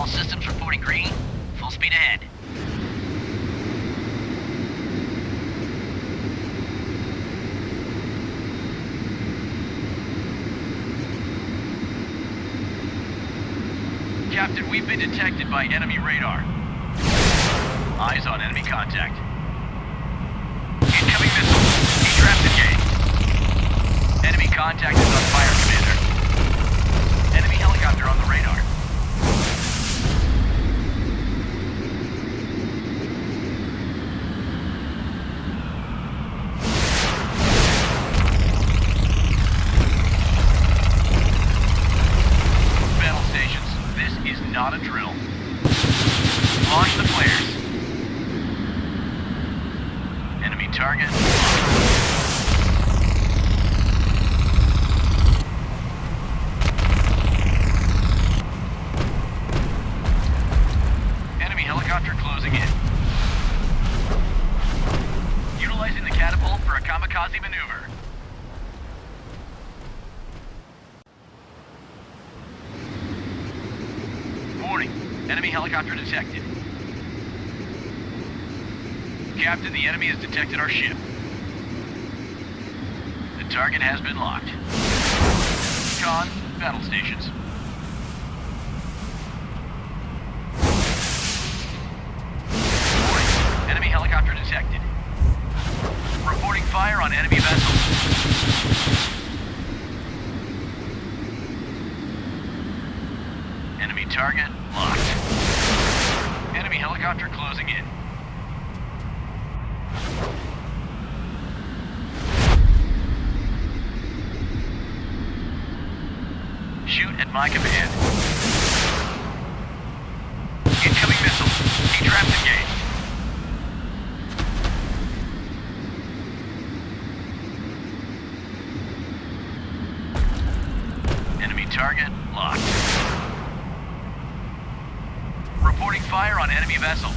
All systems reporting green. Full speed ahead. Captain, we've been detected by enemy radar. Eyes on enemy contact. Incoming missile. Trapped engaged. Enemy contact is on fire, Commander. Enemy helicopter on the radar. Battle stations, this is not a drill. Launch the flares. Enemy target. Enemy helicopter closing in. Utilizing the catapult for a kamikaze maneuver. Warning, enemy helicopter detected. Captain, the enemy has detected our ship. The target has been locked. Con, battle stations. Warning, enemy helicopter detected. Reporting fire on enemy vessels. Enemy target locked. Enemy helicopter closing in. Shoot at my command. Incoming missile. Trapped engaged. Enemy target locked. Reporting fire on enemy vessel.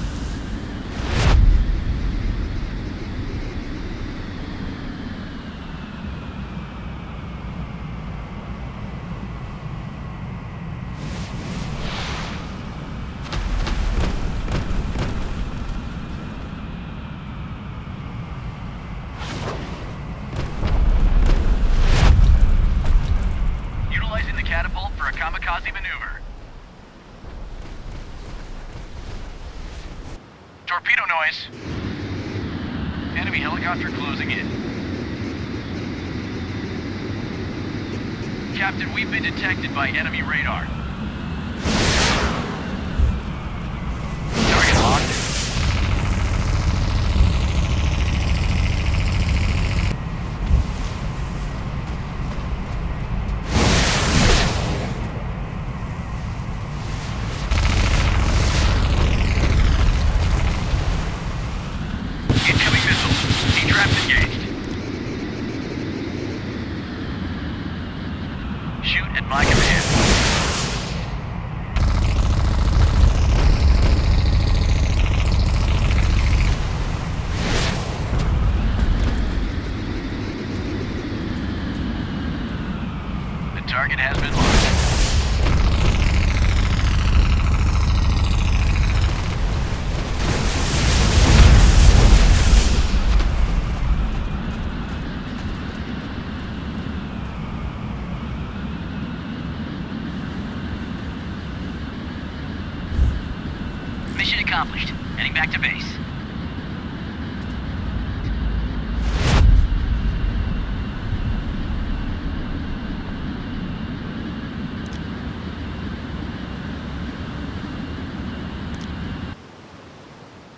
Utilizing the catapult for a kamikaze maneuver. Torpedo noise. Enemy helicopter closing in. Captain, we've been detected by enemy radar. Target locked. Incoming missile. Trapped engaged. Shoot at my command. The target has been locked. Mission accomplished. Heading back to base.